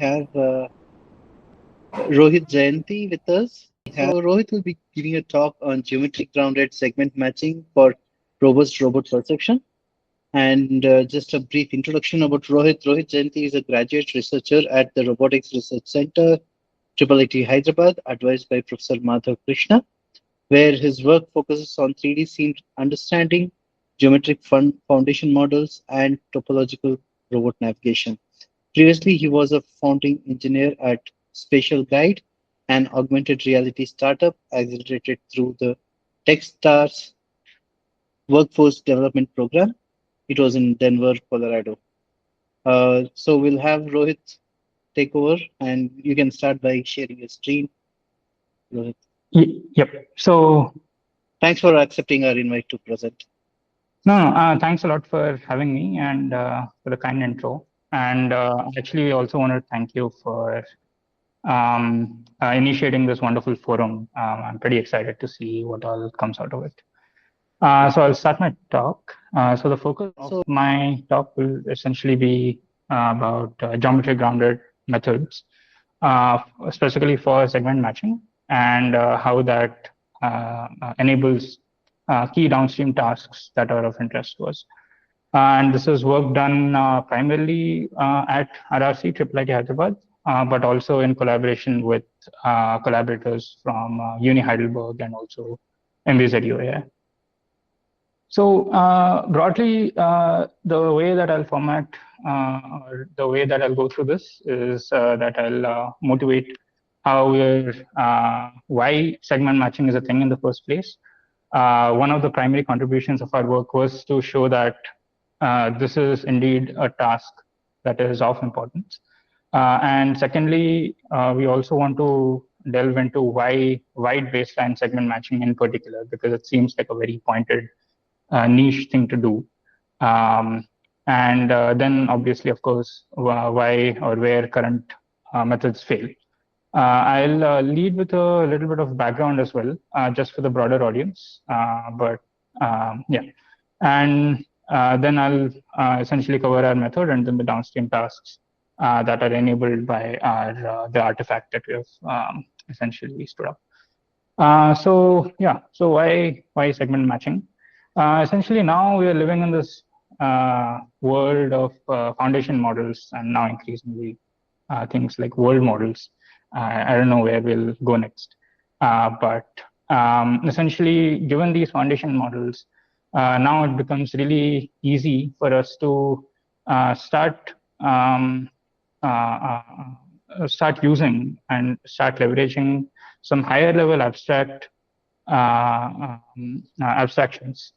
have Rohit Jayanti with us. So Rohit will be giving a talk on geometry grounded segment matching for robust robot perception. And just a brief introduction about Rohit. Rohit Jayanti is a graduate researcher at the Robotics Research Center, IIIT Hyderabad, advised by Professor Madhav Krishna, where his work focuses on 3D scene understanding, geometric foundation models, and topological robot navigation. Previously, he was a founding engineer at Spatial Guide, an augmented reality startup accelerated through the Techstars Workforce Development Program. It was in Denver, Colorado. So we'll have Rohit take over, and you can start by sharing your screen. Rohit. Yep. So Thanks for accepting our invite to present. no, thanks a lot for having me and for the kind intro. And actually, we also want to thank you for initiating this wonderful forum. I'm pretty excited to see what all comes out of it. So I'll start my talk. So the focus of my talk will essentially be about geometry grounded methods, specifically for segment matching and how that enables key downstream tasks that are of interest to us. And this is work done primarily at RRC IIIT Hyderabad, but also in collaboration with collaborators from Uni Heidelberg and also MVZUAI. So broadly, the way that I'll format or the way that I'll go through this is that I'll motivate why segment matching is a thing in the first place. One of the primary contributions of our work was to show that this is indeed a task that is of importance. And secondly, we also want to delve into why wide baseline segment matching in particular, because it seems like a very pointed niche thing to do. And then obviously, of course, why or where current methods fail. I'll lead with a little bit of background as well, just for the broader audience. Yeah, and then I'll essentially cover our method and then the downstream tasks that are enabled by the artifact that we have essentially stood up. So why segment matching? Essentially, now we are living in this world of foundation models and now increasingly things like world models. I don't know where we'll go next. But essentially, given these foundation models, now it becomes really easy for us to start using and start leveraging some higher level abstractions,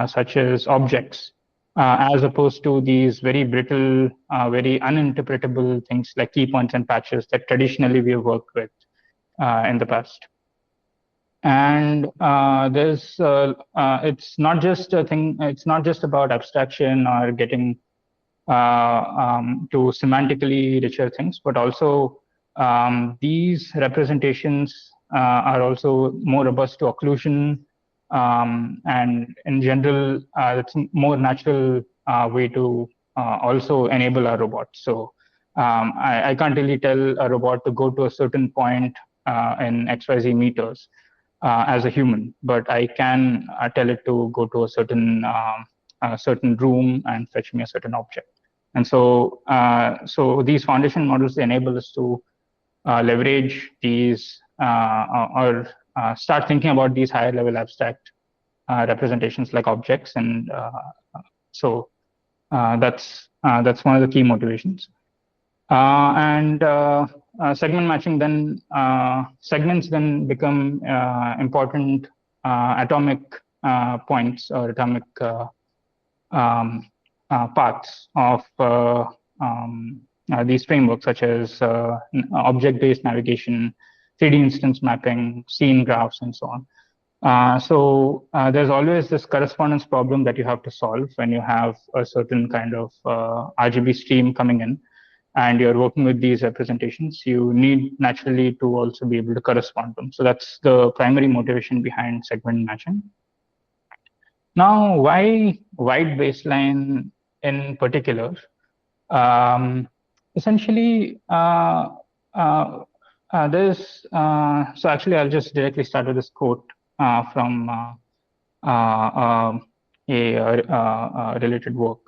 such as objects, as opposed to these very brittle, very uninterpretable things like keypoints and patches that traditionally we have worked with in the past. And it's not just a thing. It's not just about abstraction or getting to semantically richer things, but also these representations are also more robust to occlusion, and in general, it's a more natural way to also enable our robots. So I can't really tell a robot to go to a certain point in XYZ meters as a human, but I can tell it to go to a certain room and fetch me a certain object. And so these foundation models enable us to leverage these or start thinking about these higher level abstract representations like objects. And so that's one of the key motivations. Segment matching then, segments then become important atomic points or atomic paths of these frameworks, such as object-based navigation, 3D instance mapping, scene graphs, and so on. So there's always this correspondence problem that you have to solve when you have a certain kind of RGB stream coming in and you're working with these representations. You need naturally to also be able to correspond them. So that's the primary motivation behind segment matching. Now, why wide baseline in particular? Essentially, there's so actually I'll just directly start with this quote from a related work,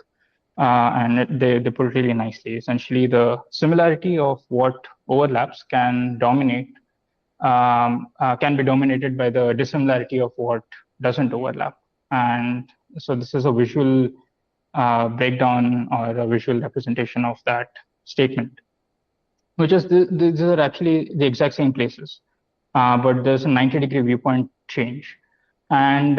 and they put it really nicely. Essentially, the similarity of what overlaps can be dominated by the dissimilarity of what doesn't overlap. And so this is a visual breakdown or a visual representation of that statement, which is these are actually the exact same places, but there's a 90-degree viewpoint change. And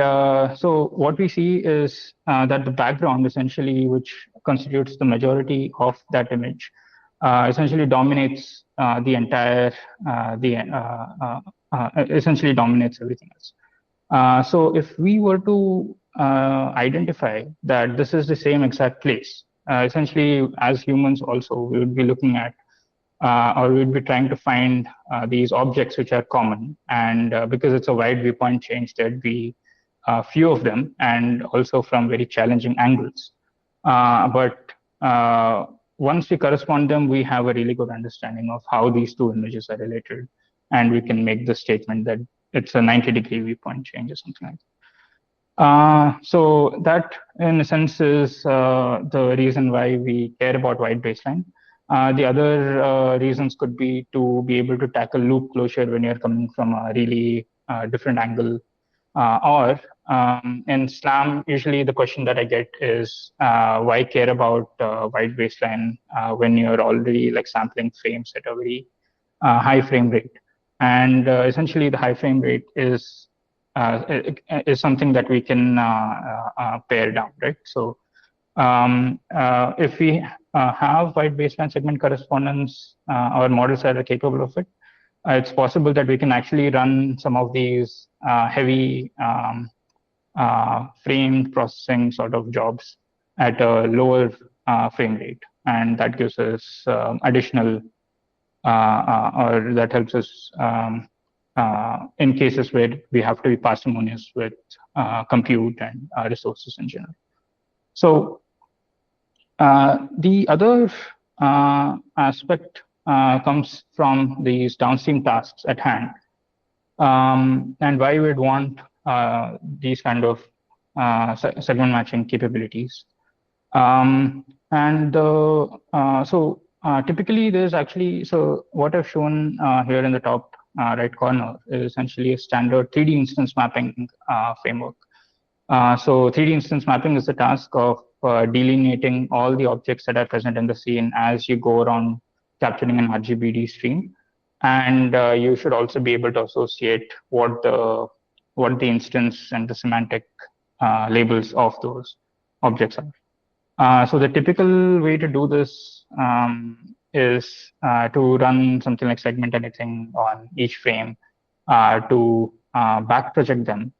so what we see is that the background, essentially, which constitutes the majority of that image, essentially dominates the entire, essentially dominates everything else. So if we were to identify that this is the same exact place, essentially, as humans also, we would be looking at or we'd be trying to find these objects which are common. And because it's a wide viewpoint change, there'd be few of them, and also from very challenging angles. But once we correspond them, we have a really good understanding of how these two images are related, and we can make the statement that it's a 90-degree viewpoint change or something like that. So that, in a sense, is the reason why we care about wide baseline. The other reasons could be to be able to tackle loop closure when you're coming from a really different angle. Or in SLAM, usually the question that I get is why care about wide baseline when you're already like sampling frames at a very high frame rate. And essentially, the high frame rate is something that we can pare down, right? So if we have wide baseline segment correspondence, our models are capable of it. It's possible that we can actually run some of these heavy frame processing sort of jobs at a lower frame rate, and that gives us additional, or that helps us in cases where we have to be parsimonious with compute and resources in general. So the other aspect comes from these downstream tasks at hand, and why we'd want these kind of segment matching capabilities. Typically there's actually, so what I've shown here in the top right corner is essentially a standard 3D instance mapping framework. So 3D instance mapping is the task of delineating all the objects that are present in the scene as you go around capturing an RGBD stream. And you should also be able to associate what the instance and the semantic labels of those objects are. So the typical way to do this is to run something like segment anything on each frame to back project them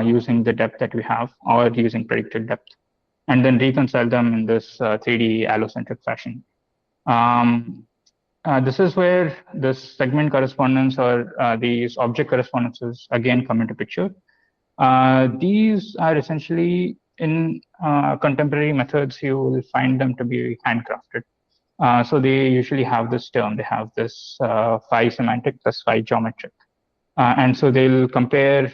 using the depth that we have or using predicted depth, and then reconcile them in this 3D allocentric fashion. This is where this segment correspondence or these object correspondences again come into picture. These are essentially, in contemporary methods, you will find them to be handcrafted. So they usually have this term, they have this phi semantic plus phi geometric. And so they'll compare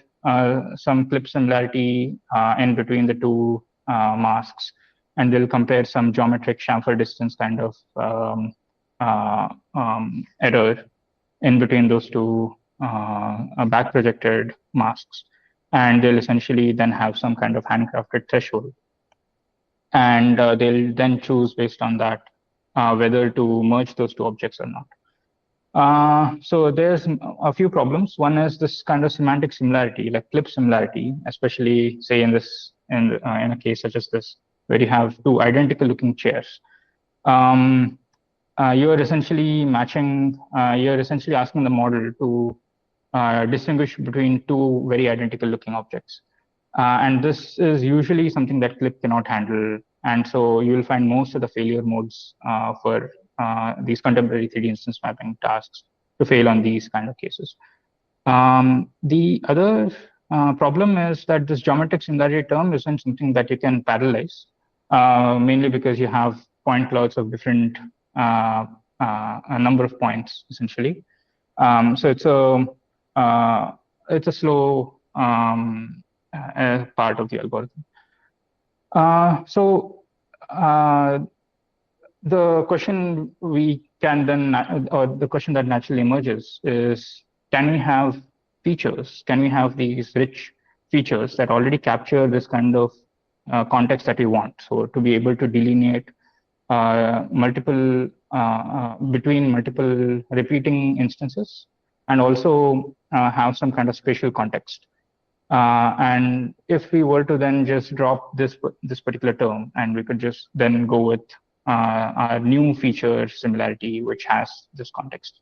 some clip similarity in between the two masks, and they'll compare some geometric chamfer distance kind of error in between those two back projected masks. And they'll essentially then have some kind of handcrafted threshold. And they'll then choose based on that whether to merge those two objects or not. So there's a few problems. One is this kind of semantic similarity, like clip similarity, especially say in a case such as this, where you have two identical looking chairs. You're essentially asking the model to distinguish between two very identical looking objects. And this is usually something that clip cannot handle. And so you will find most of the failure modes for these contemporary 3D instance mapping tasks to fail on these kind of cases. The other problem is that this geometric similarity term isn't something that you can parallelize, mainly because you have point clouds of different a number of points essentially. So it's a slow part of the algorithm. So the question we can then, or the question that naturally emerges is, can we have features? Can we have these rich features that already capture this kind of context that we want? So to be able to delineate between multiple repeating instances, and also have some kind of spatial context. And if we were to then just drop this particular term, and we could just then go with our new feature similarity, which has this context.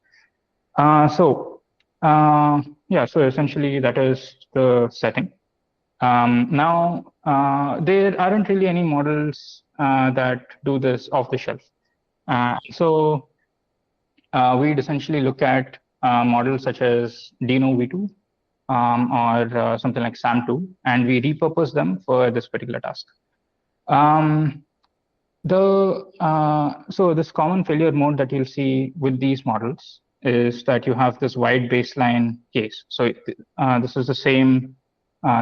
So essentially that is the setting. Now, there aren't really any models that do this off the shelf. So we'd essentially look at models such as DINOv2 or something like SAM2, and we repurpose them for this particular task. So this common failure mode that you'll see with these models is that you have this wide baseline case. So this is the same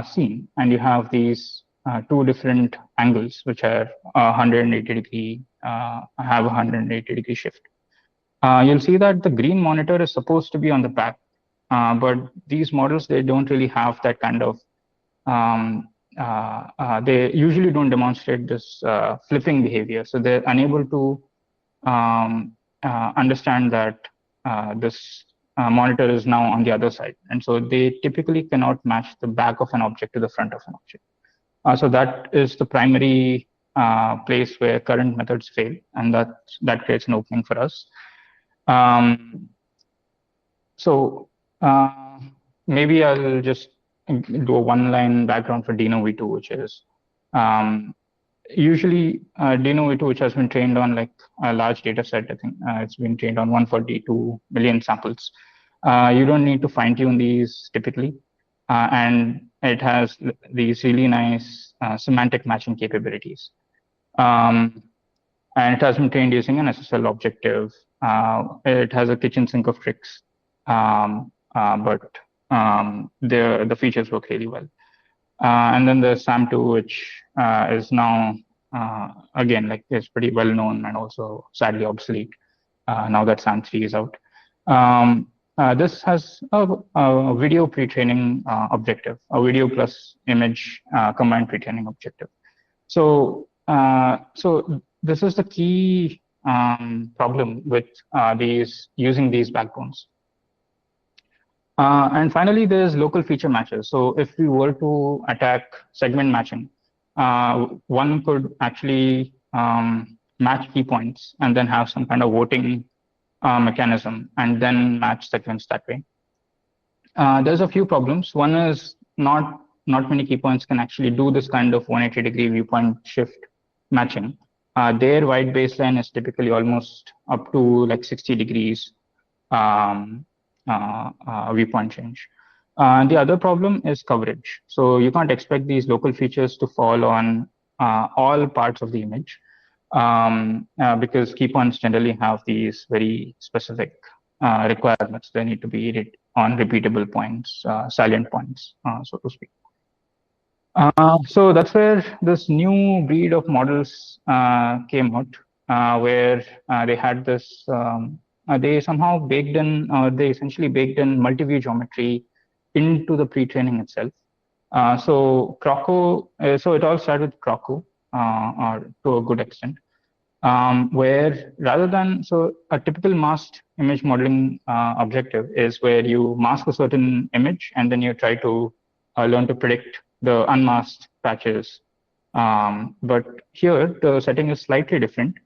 scene, and you have these two different angles, which are 180 degree, have a 180 degree shift. You'll see that the green monitor is supposed to be on the back, but these models, they don't really have that kind of, they usually don't demonstrate this flipping behavior. So they're unable to understand that this monitor is now on the other side. And so they typically cannot match the back of an object to the front of an object. So that is the primary place where current methods fail, and that creates an opening for us. So maybe I'll just do a one-line background for DINOv2, which is usually DINOv2, which has been trained on like a large data set. I think it's been trained on 142 million samples. You don't need to fine-tune these typically, and it has these really nice semantic matching capabilities. And it has been trained using an SSL objective. It has a kitchen sink of tricks, but the features work really well. And then the SAM2, which is now, again, like is pretty well known and also sadly obsolete now that SAM3 is out. This has a video pre-training objective, a video plus image combined pre-training objective. So this is the key problem with using these backbones. And finally, there's local feature matches. So if we were to attack segment matching, one could actually match key points and then have some kind of voting mechanism and then match segments that way. There's a few problems. One is not many key points can actually do this kind of 180 degree viewpoint shift matching. Their wide baseline is typically almost up to like 60 degrees viewpoint change. The other problem is coverage. So you can't expect these local features to fall on all parts of the image because key points generally have these very specific requirements. They need to be on repeatable points, salient points, so to speak. So that's where this new breed of models came out, where they had this, they somehow baked in, or they essentially baked in multi-view geometry into the pre-training itself. So Croco, so it all started with Croco, or to a good extent, where rather than, so a typical masked image modeling objective is where you mask a certain image and then you try to learn to predict the unmasked patches. But here the setting is slightly different.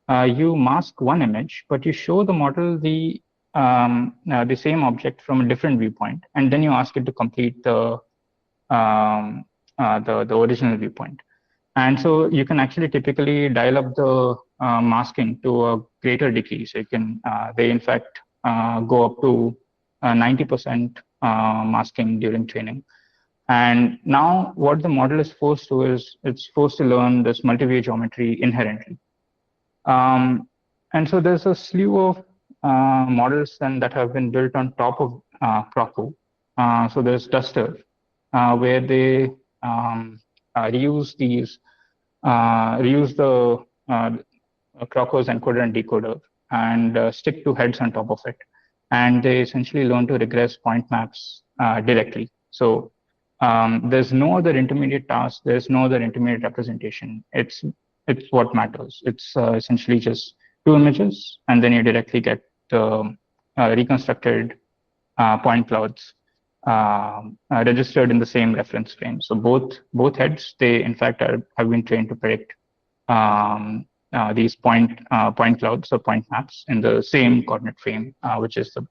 You mask one image, but you show the model the same object from a different viewpoint, and then you ask it to complete the original viewpoint. And so you can actually typically dial up the masking to a greater degree. So you can, they in fact go up to 90% masking during training. And now what the model is forced to is it's forced to learn this multi-view geometry inherently. And so there's a slew of models then that have been built on top of Croco. So there's Duster, where they um, reuse reuse the Croco's encoder and decoder and stick two heads on top of it. And they essentially learn to regress point maps directly. So there's no other intermediate task. There's no other intermediate representation. It's what matters. It's essentially just two images, and then you directly get the reconstructed point clouds registered in the same reference frame. So both heads, they in fact have been trained to predict these point clouds or point maps in the same coordinate frame, which is the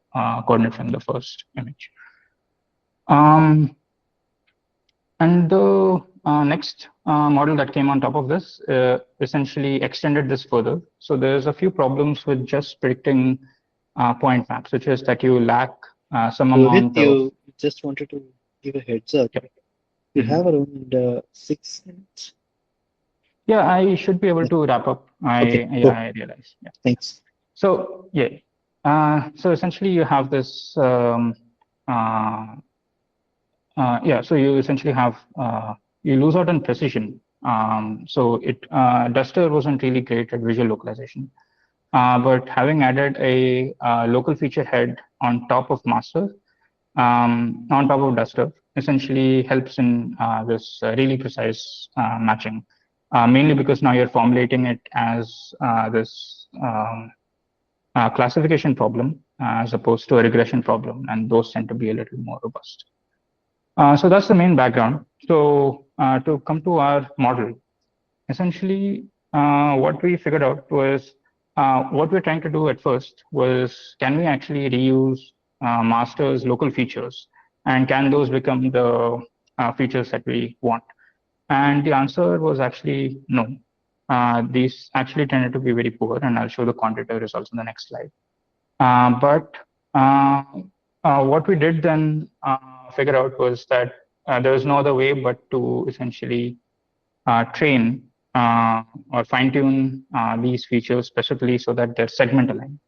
coordinate from the first image. Um, and the next model that came on top of this essentially extended this further. So there's a few problems with just predicting point maps, which is that you lack some Rohit, amount of. you just wanted to give a heads up. Yep. You Mhm. have around 6 minutes. Yeah, I should be able Yeah. to wrap up. Okay, Yeah, go. I realize. Yeah. Thanks. So yeah. So essentially, you have this. Uh, yeah. So you essentially have you lose out on precision. So it Duster wasn't really great at visual localization. But having added a local feature head on top of master, on top of Duster, essentially helps in this really precise matching. Mainly because now you're formulating it as this classification problem as opposed to a regression problem, and those tend to be a little more robust. So that's the main background. So to come to our model, essentially, what we figured out was what we're trying to do at first was, can we actually reuse master's local features, and can those become the features that we want? And the answer was actually no. These actually tended to be very poor, and I'll show the quantitative results in the next slide. But uh, what we did then figure out was that there was no other way but to essentially train or fine tune these features specifically so that they're segment aligned.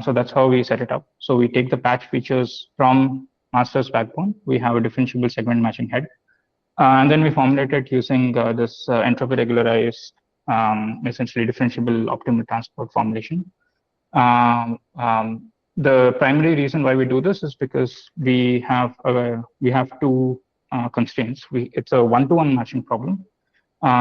So that's how we set it up. So we take the patch features from master's backbone. We have a differentiable segment matching head. And then we formulate it using this entropy regularized, essentially differentiable optimal transport formulation. The primary reason why we do this is because we have two constraints. It's a one-to-one matching problem.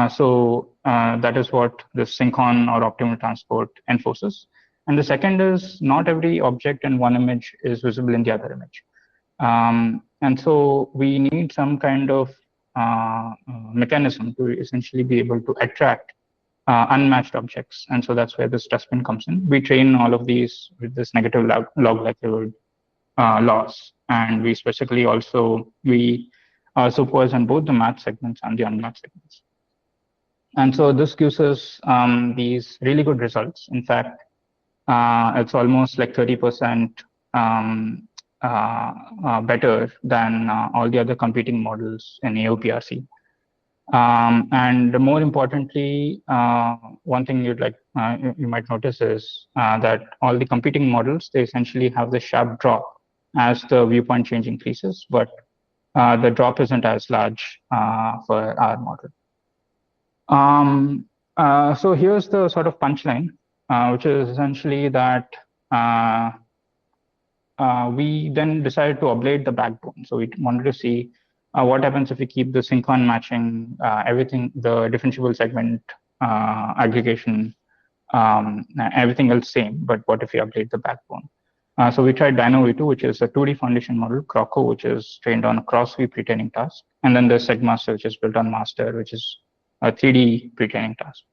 So that is what the synchron or optimal transport enforces. And the second is not every object in one image is visible in the other image. And so we need some kind of mechanism to essentially be able to attract unmatched objects. And so that's where this dustbin comes in. We train all of these with this negative log likelihood loss. And we specifically also, we supervise on both the matched segments and the unmatched segments. And so this gives us these really good results. In fact, it's almost like 30% better than all the other competing models in AOPRC. And more importantly, one thing you might notice is that all the competing models, they essentially have the sharp drop as the viewpoint change increases, but the drop isn't as large for our model. So here's the sort of punchline, which is essentially that we then decided to ablate the backbone. So we wanted to see what happens if we keep the synchron matching, everything, the differentiable segment aggregation, everything else same, but what if we ablate the backbone? So we tried DINOv2, which is a 2D foundation model, Croco, which is trained on a cross-view pre-training task, and then there's SegMaster, which is built on master, which is a 3D pre-training task.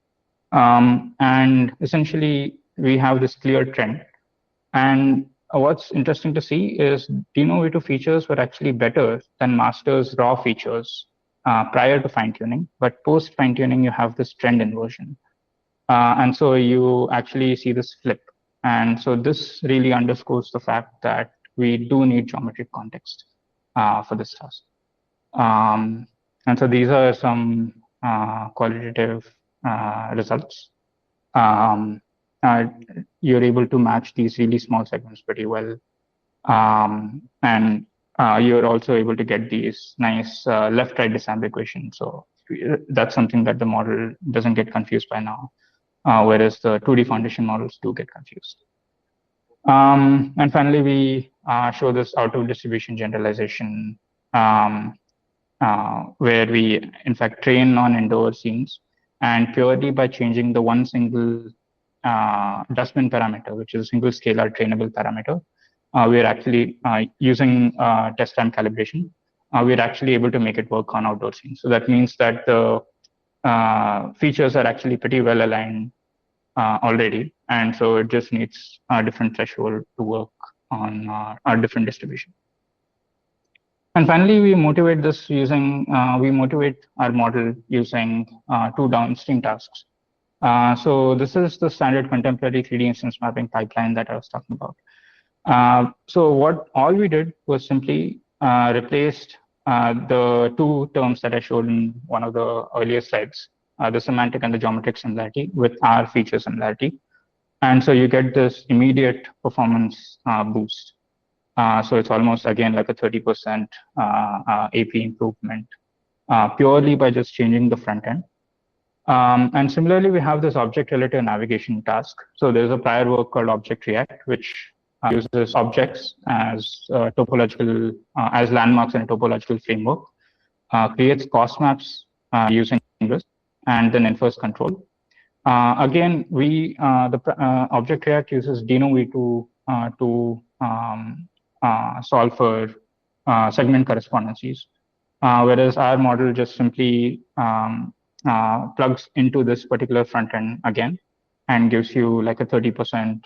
And essentially, we have this clear trend. And what's interesting to see is DINOv2 features were actually better than master's raw features prior to fine-tuning, but post fine-tuning, you have this trend inversion. And so you actually see this flip. And so this really underscores the fact that we do need geometric context for this task. And so these are some qualitative results. Um, you're able to match these really small segments pretty well. And you're also able to get these nice left-right disambiguation. So that's something that the model doesn't get confused by now, whereas the 2D foundation models do get confused. And finally, we show this out-of distribution generalization, where we, in fact, train on indoor scenes, and purely by changing the one single dustbin parameter, which is a single scalar trainable parameter, we're actually using test time calibration. We're actually able to make it work on outdoor scenes. So that means that the features are actually pretty well aligned already, and so it just needs a different threshold to work on a different distribution. And finally, we motivate our model using two downstream tasks. So this is the standard contemporary 3D instance mapping pipeline that I was talking about. So what all we did was simply replaced the two terms that I showed in one of the earlier slides, the semantic and the geometric similarity, with our feature similarity. And so you get this immediate performance boost. So it's almost, again, like a 30% AP improvement, purely by just changing the front end. And similarly, we have this object relative navigation task. So there's a prior work called Object React, which uses objects as topological, as landmarks in a topological framework, creates cost maps using this, and then infers control. Again, the Object React uses DINOv2 to solve for segment correspondencies, whereas our model just simply plugs into this particular front end again and gives you like a 30%,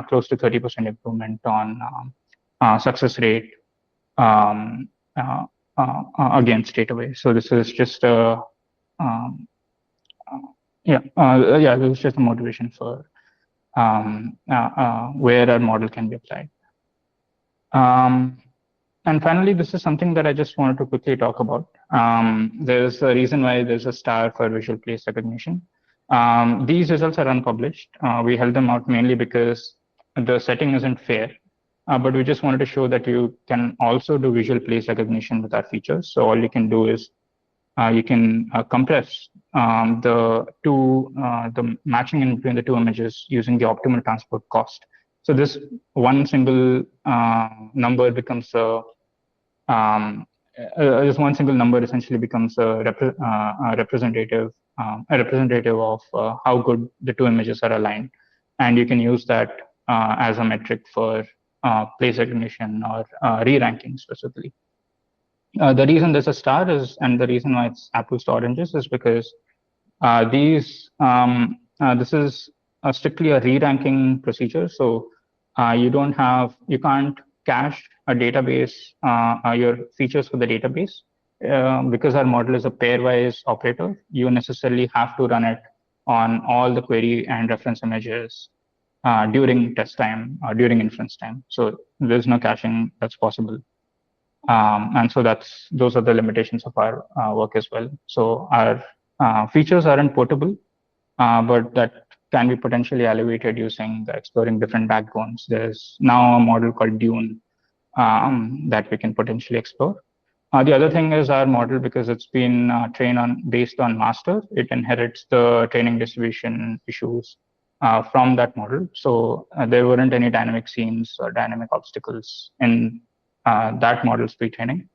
close to 30% improvement on success rate again straight away. So this is just a this is just a motivation for where our model can be applied. And finally, this is something that I just wanted to quickly talk about. There's a reason why there's a star for visual place recognition. These results are unpublished. We held them out mainly because the setting isn't fair, but we just wanted to show that you can also do visual place recognition with our features. So all you can do is you can compress the matching in between the two images using the optimal transport cost. So this one single number becomes this one single number essentially becomes a representative of how good the two images are aligned, and you can use that as a metric for place recognition or re-ranking specifically. The reason there's a star is, and the reason why it's apples to oranges, is because this is strictly a re-ranking procedure. So you can't cache a database, your features for the database, because our model is a pairwise operator. You necessarily have to run it on all the query and reference images during test time or during inference time. So there's no caching that's possible. And so those are the limitations of our work as well. So our features aren't portable, but that can be potentially alleviated using exploring different backbones. There's now a model called Dune that we can potentially explore. The other thing is our model, because it's been trained based on master, it inherits the training distribution issues from that model. So there weren't any dynamic scenes or dynamic obstacles in that model's pre-training.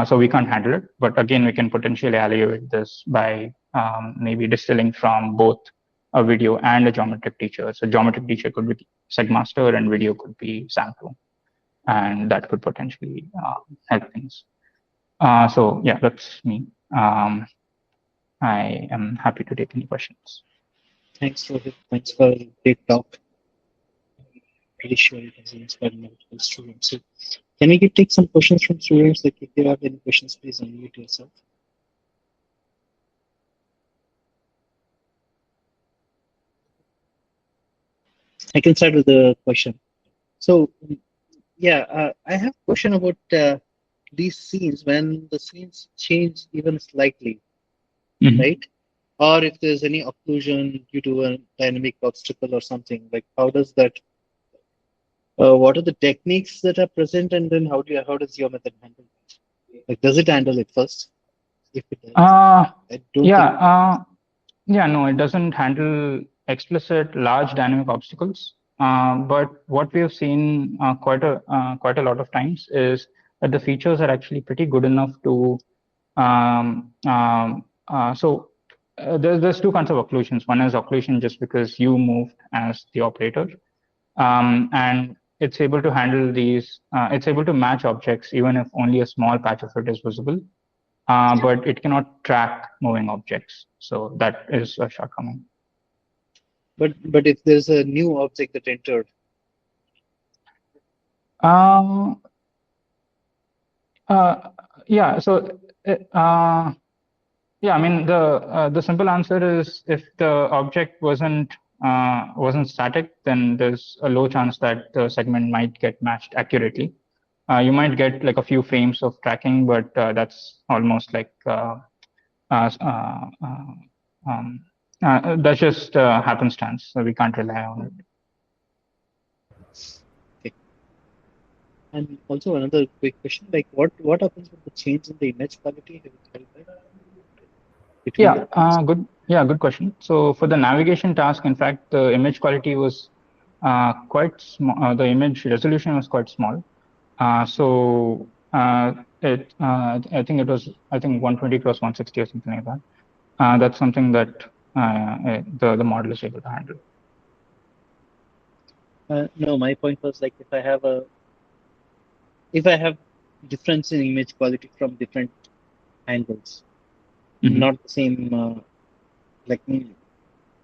So we can't handle it. But again, we can potentially alleviate this by maybe distilling from both a video and a geometric teacher. So geometric teacher could be SegMaster and video could be SAM2. And that could potentially help things. So yeah, that's me. I am happy to take any questions. Thanks, Rohit. Thanks for a great talk. Pretty sure it has inspired multiple students. So can we take some questions from students? Like if you have any questions, please unmute yourself. I can start with the question. So yeah, I have a question about these scenes when the scenes change even slightly, right? or if there's any occlusion due to a dynamic obstacle or something, like how does that, what are the techniques that are present, and then how does your method handle it? Like, does it handle it first? If it does, Uh, I don't yeah, think. yeah, no, it doesn't handle explicit large dynamic obstacles. But what we have seen quite a lot of times is that the features are actually pretty good enough to so there's two kinds of occlusions. One is occlusion just because you moved as the operator, and it's able to handle these. It's able to match objects even if only a small patch of it is visible, but it cannot track moving objects. So that is a shortcoming. But if there's a new object that entered, Um, uh, yeah. So, yeah. I mean, the simple answer is if the object wasn't static, then there's a low chance that the segment might get matched accurately. You might get like a few frames of tracking, but that's almost like uh, uh, uh, um, that's just happenstance. So we can't rely on it. okay. And also another quick question, like what happens with the change in the image quality? Have you clarified between the Yeah, tasks? good. Yeah, good question. So for the navigation task, in fact, the image quality was quite small. The image resolution was quite small. So I think it was, I think 120 cross 160 or something like that. That's something that the model is able to handle. No, my point was like if I have difference in image quality from different angles, Mhm. not the same, like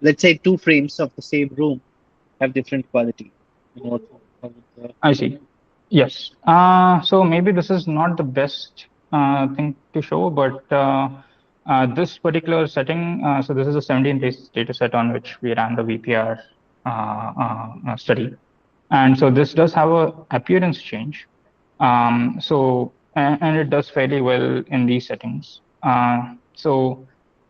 let's say two frames of the same room have different quality. You know how would the, I see. Yes. So maybe this is not the best thing to show, but this particular setting, so this is a 17 base data set on which we ran the VPR study. And so this does have a appearance change. And it does fairly well in these settings. So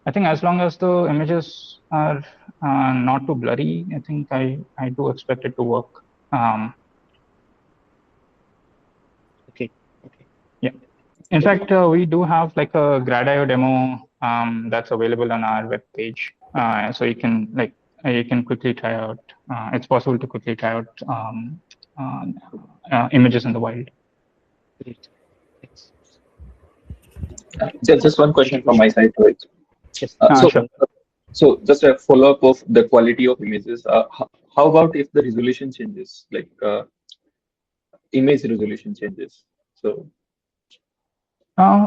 I think as long as the images are not too blurry, I think I do expect it to work. Um, okay, okay, yeah. In fact, we do have like a Grad.io demo that's available on our web page. So you can quickly try out. It's possible to quickly try out uh, images in the wild. great. Thanks. Just one question from my side to it. Yes, Uh, so, Sure. so just a follow up of the quality of images. How about if the resolution changes, like image resolution changes? So,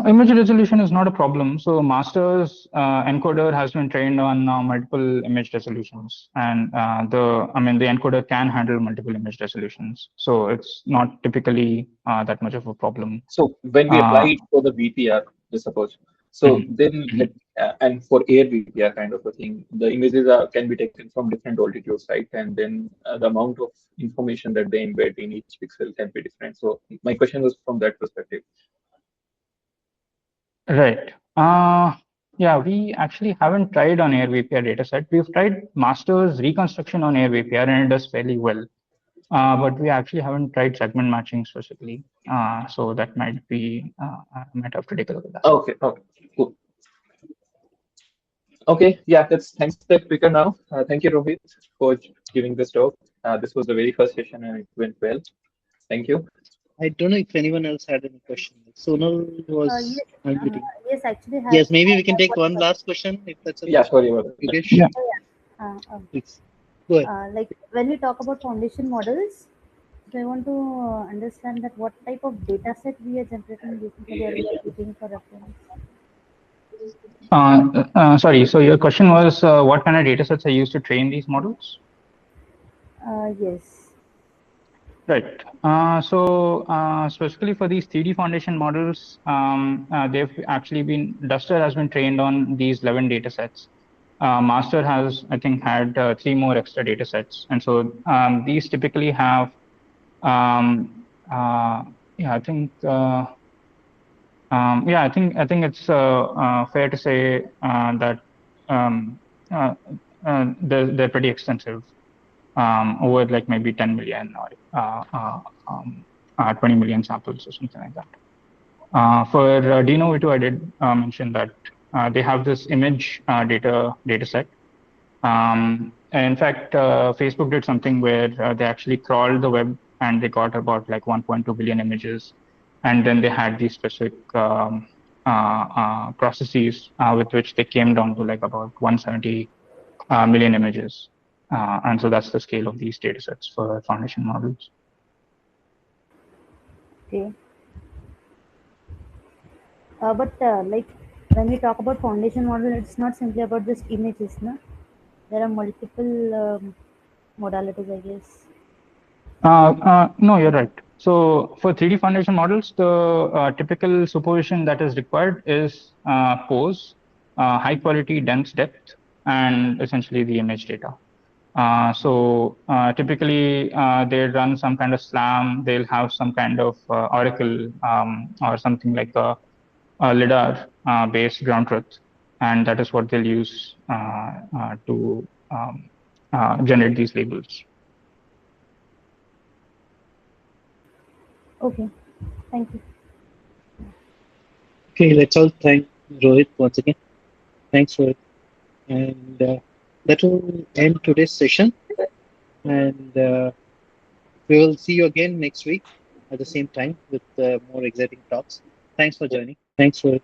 Image resolution is not a problem. So master's encoder has been trained on multiple image resolutions, and I mean, the encoder can handle multiple image resolutions. So it's not typically that much of a problem. so when we apply Uh, it for the VPR, just suppose, so mhm, then mhm. and for air VPR kind of a thing, the images can be taken from different altitudes, right? And then the amount of information that they embed in each pixel can be different. So my question was from that perspective. Right. Yeah, we actually haven't tried on Air VPR dataset. We've tried master's reconstruction on Air VPR and it does fairly well. But we actually haven't tried segment matching specifically. So that might be, I might have to take a look at that. Okay, okay, cool. Okay, yeah, that's thanks to speaker now. Thank you, Rohit, for giving this talk. This was the very first session and it went well. Thank you. I don't know if anyone else had any question. Sonal was Yes, unmuting. yes, actually Yes, maybe we can have take one one question. last question if that's Yeah, okay. sorry about that. Yogesh, Yeah. Oh, yeah. please go ahead. Like when we talk about foundation models, so I want to understand that what type of data set we are generating basically, or we are keeping for reference. Sorry. So your question was what kind of data sets are used to train these models? Yes. Right. Specifically for these 3D foundation models, they've actually been, Duster has been trained on these 11 data sets. Master has, I think, had three more extra data sets. And so these typically have, yeah, I think, yeah, I think it's fair to say that they're pretty extensive, over like maybe 10 million or 20 million samples or something like that. For DINOv2, I did mention that they have this image data set. In fact, Facebook did something where they actually crawled the web and they got about like 1.2 billion images, and then they had these specific processes with which they came down to like about 170 million images. And so that's the scale of these data sets for foundation models. Okay. But like when we talk about foundation model, it's not simply about just images, no? There are multiple modalities, I guess. No, you're right. So for 3D foundation models, the typical supervision that is required is pose, high quality dense depth, and essentially the image data. So typically they run some kind of SLAM. They'll have some kind of Oracle or something like a LiDAR based ground truth, and that is what they'll use to generate these labels. Okay, thank you. Okay, let's all thank Rohit once again. Thanks, Rohit. And that will end today's session. And we will see you again next week at the same time with more exciting talks. Thanks for joining. Thanks, Rohit.